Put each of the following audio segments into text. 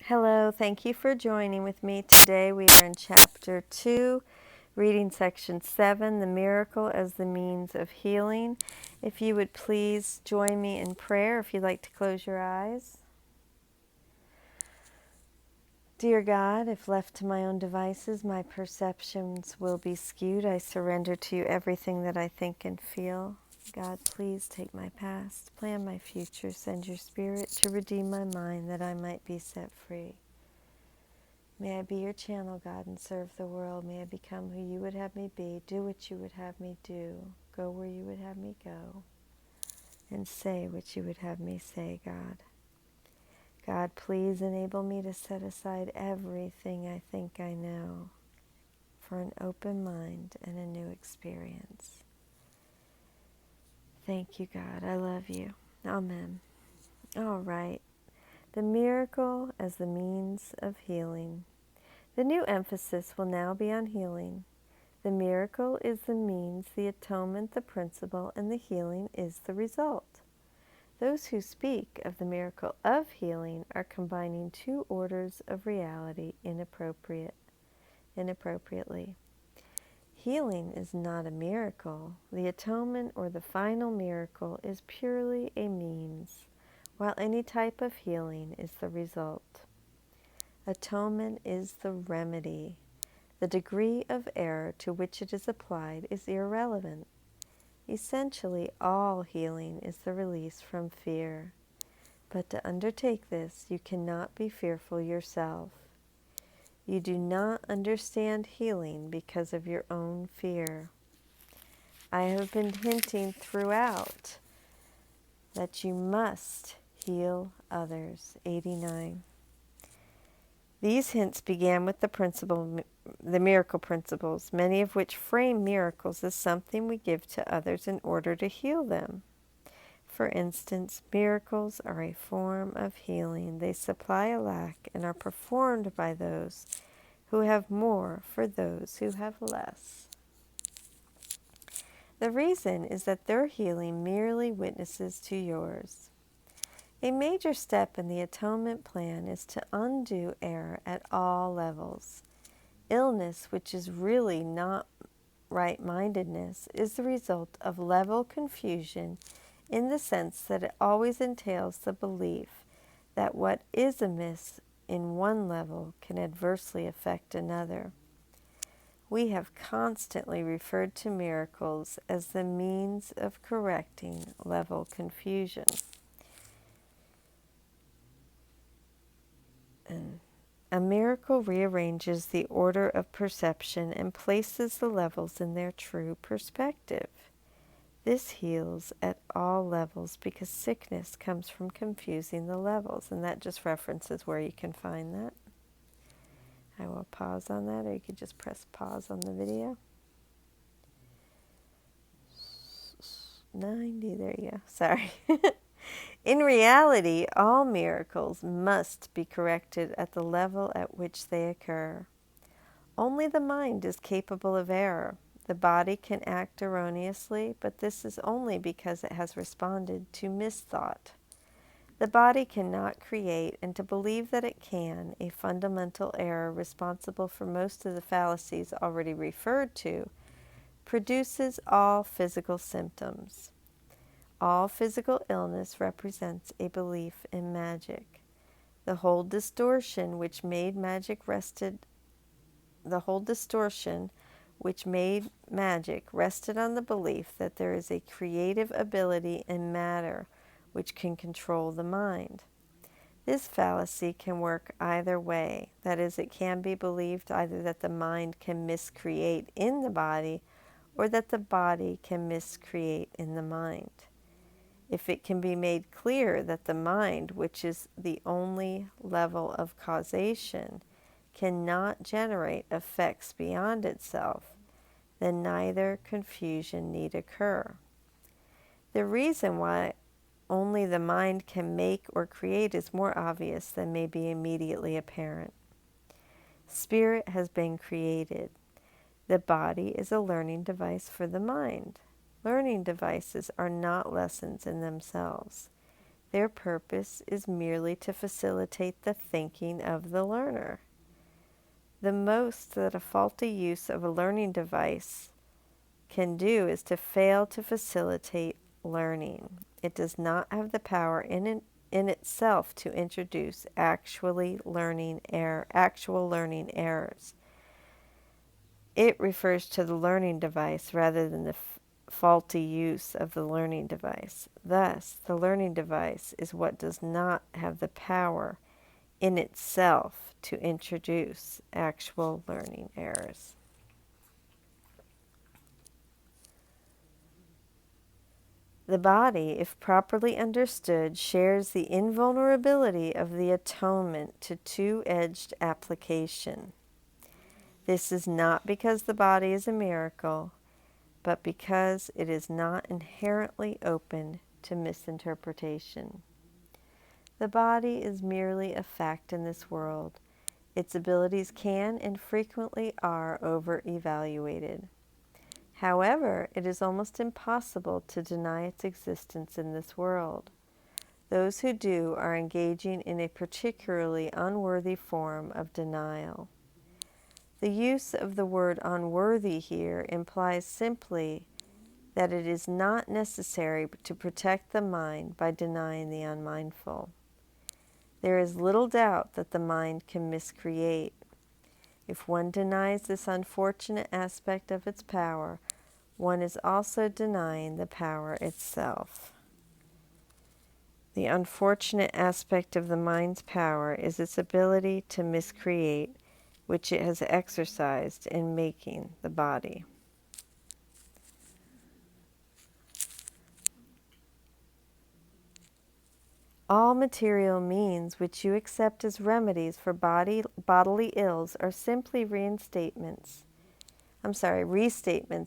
Hello, thank you for joining with me. Today we are in Chapter 2, reading Section 7, The Miracle as the Means of Healing. If you would please join me in prayer, if you'd like to close your eyes. Dear God, if left to my own devices, my perceptions will be skewed. I surrender to you everything that I think and feel. God, please take my past, plan my future, send your spirit to redeem my mind that I might be set free. May I be your channel, God, and serve the world. May I become who you would have me be, do what you would have me do, go where you would have me go, and say what you would have me say, God. God, please enable me to set aside everything I think I know for an open mind and a new experience. Thank you, God. I love you. Amen. All right. The miracle as the means of healing. The new emphasis will now be on healing. The miracle is the means, the atonement the principle, and the healing is the result. Those who speak of the miracle of healing are combining two orders of reality inappropriately. Healing is not a miracle. The atonement or the final miracle is purely a means, while any type of healing is the result. Atonement is the remedy. The degree of error to which it is applied is irrelevant. Essentially, all healing is the release from fear. But to undertake this, you cannot be fearful yourself. You do not understand healing because of your own fear. I have been hinting throughout that you must heal others. 89. These hints began with the miracle principles, many of which frame miracles as something we give to others in order to heal them. For instance, miracles are a form of healing. They supply a lack and are performed by those who have more for those who have less. The reason is that their healing merely witnesses to yours. A major step in the atonement plan is to undo error at all levels. Illness, which is really not right-mindedness, is the result of level confusion in the sense that it always entails the belief that what is amiss in one level can adversely affect another. We have constantly referred to miracles as the means of correcting level confusion. A miracle rearranges the order of perception and places the levels in their true perspective. This heals at all levels because sickness comes from confusing the levels, and that just references where you can find that. I will pause on that, or you could just press pause on the video. 90, there you go. Sorry. In reality, all miracles must be corrected at the level at which they occur. Only the mind is capable of error. The body can act erroneously, but this is only because it has responded to misthought. The body cannot create, and to believe that it can, a fundamental error responsible for most of the fallacies already referred to, produces all physical symptoms. All physical illness represents a belief in magic. The whole distortion which made magic rested on the belief that there is a creative ability in matter which can control the mind. This fallacy can work either way. That is, it can be believed either that the mind can miscreate in the body or that the body can miscreate in the mind. If it can be made clear that the mind, which is the only level of causation, cannot generate effects beyond itself, then neither confusion need occur. The reason why only the mind can make or create is more obvious than may be immediately apparent. Spirit has been created. The body is a learning device for the mind. Learning devices are not lessons in themselves. Their purpose is merely to facilitate the thinking of the learner. The most that a faulty use of a learning device can do is to fail to facilitate learning. It does not have the power in itself to introduce actual learning errors. It refers to the learning device rather than the faulty use of the learning device. Thus, the learning device is what does not have the power in itself to introduce actual learning errors. The body, if properly understood, shares the invulnerability of the atonement to two-edged application. This is not because the body is a miracle, but because it is not inherently open to misinterpretation. The body is merely a fact in this world. Its abilities can and frequently are over-evaluated. However, it is almost impossible to deny its existence in this world. Those who do are engaging in a particularly unworthy form of denial. The use of the word unworthy here implies simply that it is not necessary to protect the mind by denying the unmindful. There is little doubt that the mind can miscreate. If one denies this unfortunate aspect of its power, one is also denying the power itself. The unfortunate aspect of the mind's power is its ability to miscreate, which it has exercised in making the body. All material means which you accept as remedies for bodily ills are simply restatements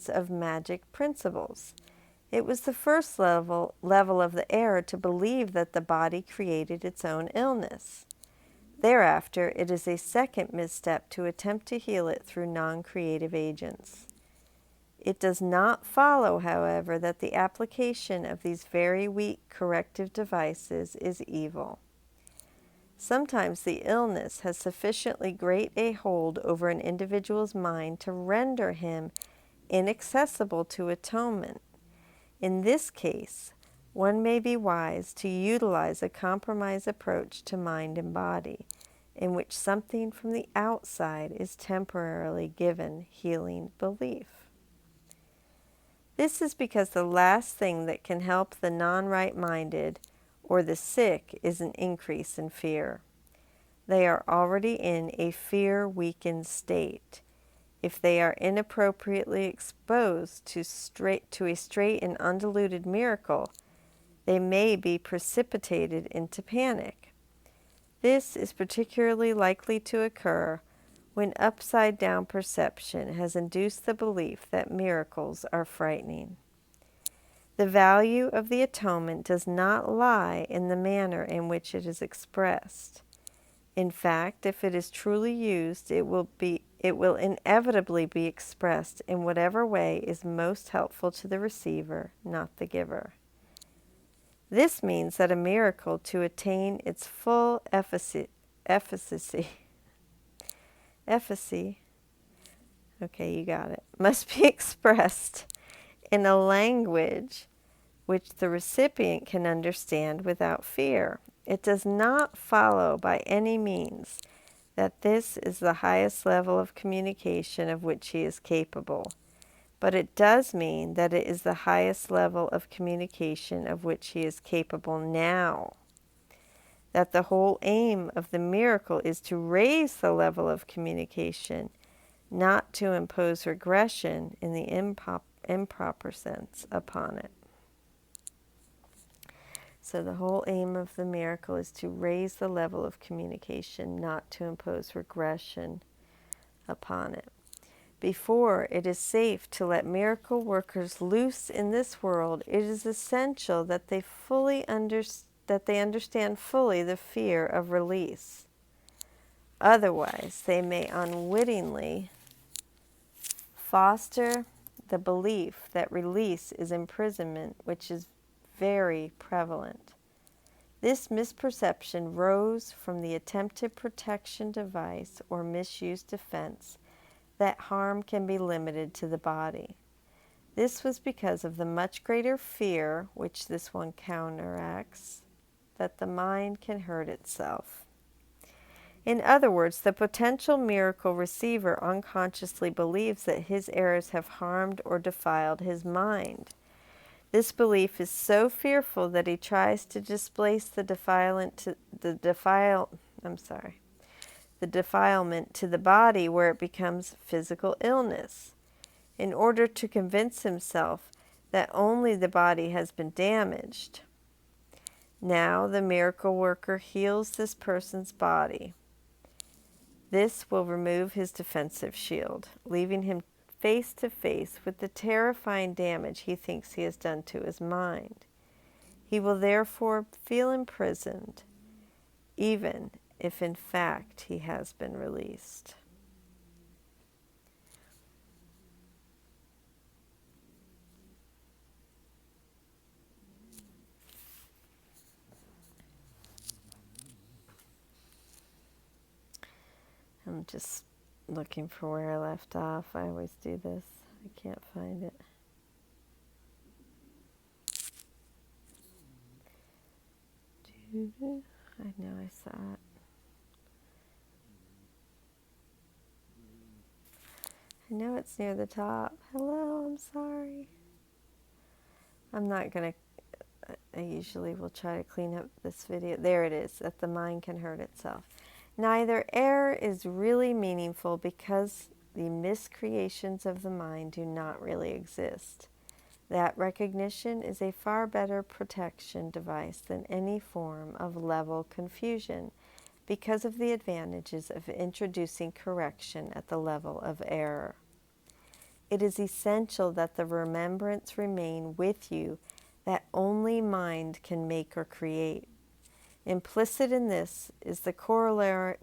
of magic principles. It was the first level of the error to believe that the body created its own illness. Thereafter, it is a second misstep to attempt to heal it through non-creative agents. It does not follow, however, that the application of these very weak corrective devices is evil. Sometimes the illness has sufficiently great a hold over an individual's mind to render him inaccessible to atonement. In this case, one may be wise to utilize a compromise approach to mind and body, in which something from the outside is temporarily given healing belief. This is because the last thing that can help the non-right-minded or the sick is an increase in fear. They are already in a fear-weakened state. If they are inappropriately exposed to a straight and undiluted miracle, they may be precipitated into panic. This is particularly likely to occur when upside-down perception has induced the belief that miracles are frightening. The value of the atonement does not lie in the manner in which it is expressed. In fact, if it is truly used, it will inevitably be expressed in whatever way is most helpful to the receiver, not the giver. This means that a miracle, to attain its full efficacy, okay, you got it, must be expressed in a language which the recipient can understand without fear. It does not follow by any means that this is the highest level of communication of which he is capable, but it does mean that it is the highest level of communication of which he is capable now. That the whole aim of the miracle is to raise the level of communication, not to impose regression in the improper sense upon it. So the whole aim of the miracle is to raise the level of communication, not to impose regression upon it. Before it is safe to let miracle workers loose in this world, it is essential that they understand fully the fear of release. Otherwise, they may unwittingly foster the belief that release is imprisonment, which is very prevalent. This misperception rose from the attempted protection device or misused defense that harm can be limited to the body. This was because of the much greater fear, which this one counteracts, that the mind can hurt itself. In other words, the potential miracle receiver unconsciously believes that his errors have harmed or defiled his mind. This belief is so fearful that he tries to displace the defilement to the body, where it becomes physical illness, in order to convince himself that only the body has been damaged. Now the miracle worker heals this person's body. This will remove his defensive shield, leaving him face to face with the terrifying damage he thinks he has done to his mind. He will therefore feel imprisoned, even if in fact he has been released. I'm just looking for where I left off. I always do this. I can't find it. I know I saw it. I know it's near the top. Hello, I'm sorry. I'm not going to, I usually will try to clean up this video. There it is, that the mind can hurt itself. Neither error is really meaningful because the miscreations of the mind do not really exist. That recognition is a far better protection device than any form of level confusion because of the advantages of introducing correction at the level of error. It is essential that the remembrance remain with you that only mind can make or create. Implicit in this is the corollary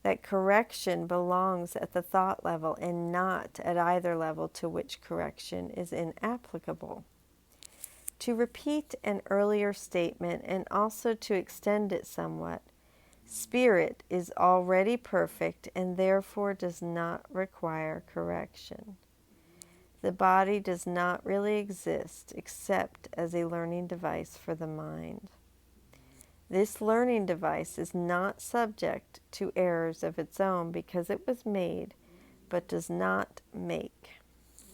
that correction belongs at the thought level and not at either level to which correction is inapplicable. To repeat an earlier statement and also to extend it somewhat, spirit is already perfect and therefore does not require correction. The body does not really exist except as a learning device for the mind. This learning device is not subject to errors of its own because it was made, but does not make.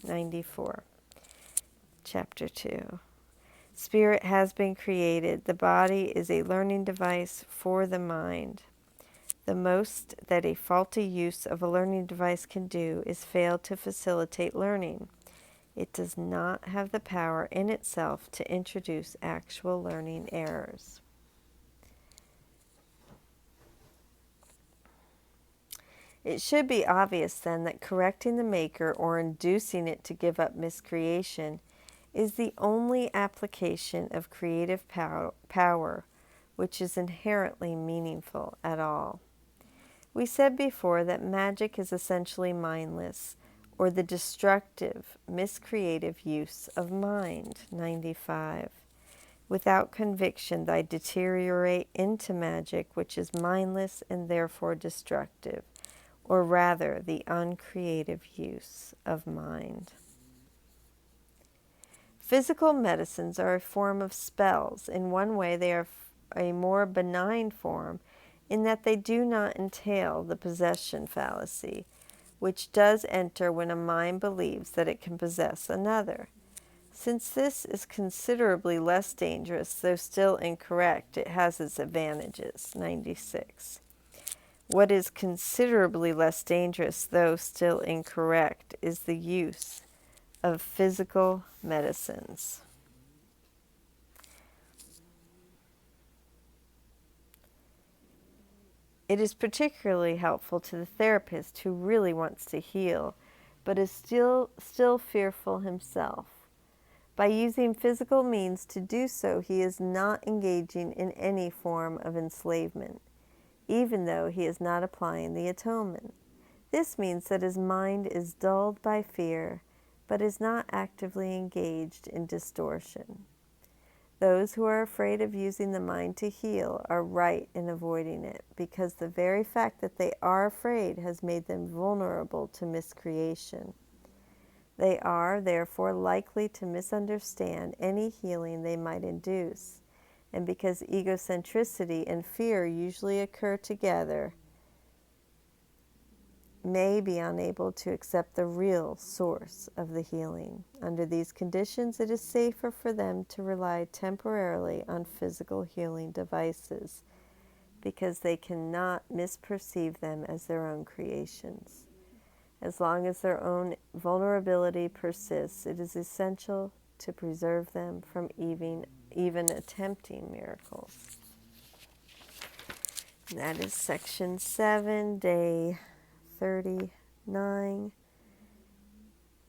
94. Chapter 2. Spirit has been created. The body is a learning device for the mind. The most that a faulty use of a learning device can do is fail to facilitate learning. It does not have the power in itself to introduce actual learning errors. It should be obvious then that correcting the maker or inducing it to give up miscreation is the only application of creative power which is inherently meaningful at all. We said before that magic is essentially mindless, or the destructive, miscreative use of mind. 95. Without conviction, thy deteriorate into magic, which is mindless and therefore destructive, or rather the uncreative use of mind. Physical medicines are a form of spells. In one way, they are a more benign form in that they do not entail the possession fallacy, which does enter when a mind believes that it can possess another. Since this is considerably less dangerous, though still incorrect, it has its advantages. 96. What is considerably less dangerous, though still incorrect, is the use of physical medicines. It is particularly helpful to the therapist who really wants to heal, but is still fearful himself. By using physical means to do so, he is not engaging in any form of enslavement, even though he is not applying the atonement. This means that his mind is dulled by fear, but is not actively engaged in distortion. Those who are afraid of using the mind to heal are right in avoiding it, because the very fact that they are afraid has made them vulnerable to miscreation. They are, therefore, likely to misunderstand any healing they might induce, and because egocentricity and fear usually occur together, may be unable to accept the real source of the healing. Under these conditions, it is safer for them to rely temporarily on physical healing devices, because they cannot misperceive them as their own creations. As long as their own vulnerability persists, it is essential to preserve them from even attempting miracles. And that is section 7, day 39,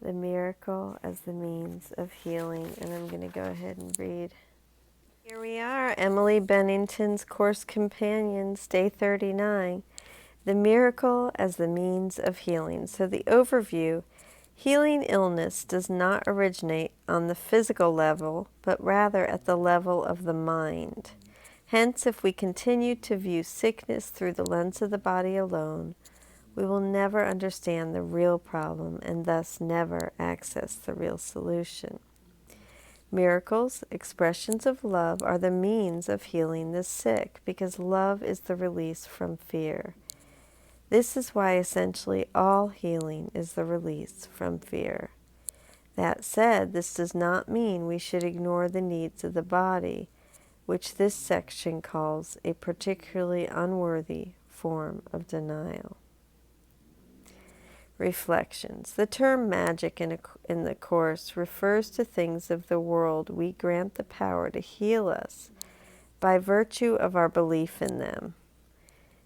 the miracle as the means of healing. And I'm going to go ahead and read. Here we are, Emily Bennington's Course Companions, day 39. The miracle as the means of healing. So the overview: healing illness does not originate on the physical level, but rather at the level of the mind. Hence, if we continue to view sickness through the lens of the body alone, we will never understand the real problem and thus never access the real solution. Miracles, expressions of love, are the means of healing the sick, because love is the release from fear. This is why essentially all healing is the release from fear. That said, this does not mean we should ignore the needs of the body, which this section calls a particularly unworthy form of denial. Reflections. The term magic in the Course refers to things of the world we grant the power to heal us by virtue of our belief in them.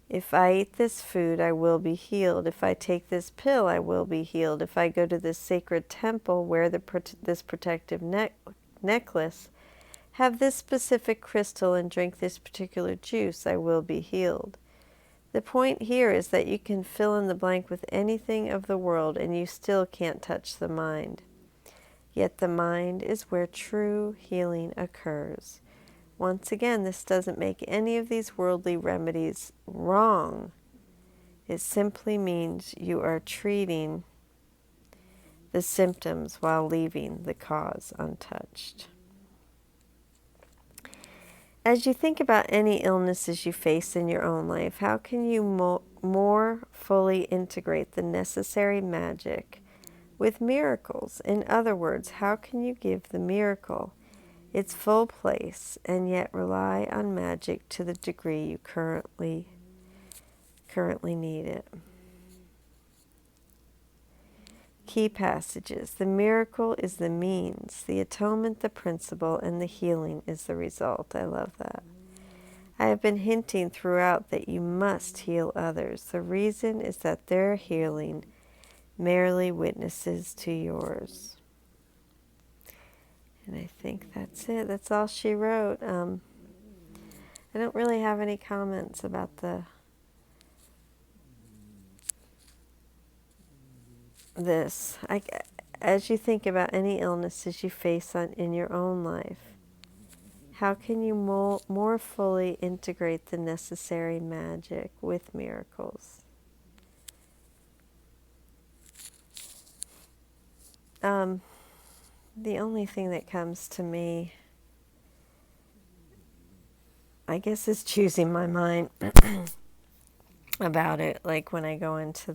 If I eat this food, I will be healed. If I take this pill, I will be healed. If I go to this sacred temple, wear this protective necklace, have this specific crystal, and drink this particular juice, I will be healed. The point here is that you can fill in the blank with anything of the world and you still can't touch the mind. Yet the mind is where true healing occurs. Once again, this doesn't make any of these worldly remedies wrong. It simply means you are treating the symptoms while leaving the cause untouched. As you think about any illnesses you face in your own life, how can you more fully integrate the necessary magic with miracles? In other words, how can you give the miracle its full place and yet rely on magic to the degree you currently need it? Key passages. The miracle is the means, the atonement the principle, and the healing is the result. I love that. I have been hinting throughout that you must heal others. The reason is that their healing merely witnesses to yours. And I think that's it. That's all she wrote. I don't really have any comments about this. As you think about any illnesses you face in your own life, how can you more fully integrate the necessary magic with miracles? The only thing that comes to me, I guess, is choosing my mind about it. Like when I go into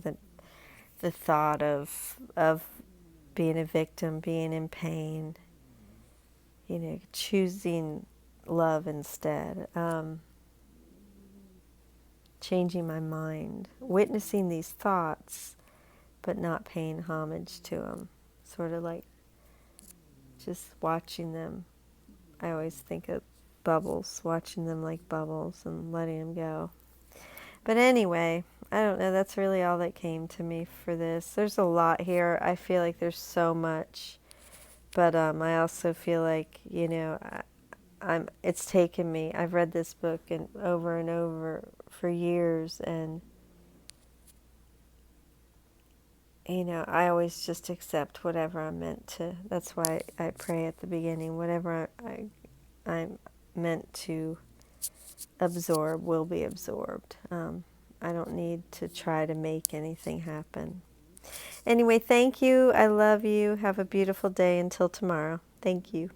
the thought of being a victim, being in pain, choosing love instead, changing my mind, witnessing these thoughts, but not paying homage to them, sort of like just watching them. I always think of bubbles, watching them like bubbles and letting them go. But anyway, I don't know, that's really all that came to me for this. There's a lot here. I feel like there's so much, but I also feel like, it's taken me, I've read this book and over for years, and I always just accept whatever I'm meant to. That's why I pray at the beginning, whatever I'm meant to absorb will be absorbed. I don't need to try to make anything happen. Anyway, thank you. I love you. Have a beautiful day until tomorrow. Thank you.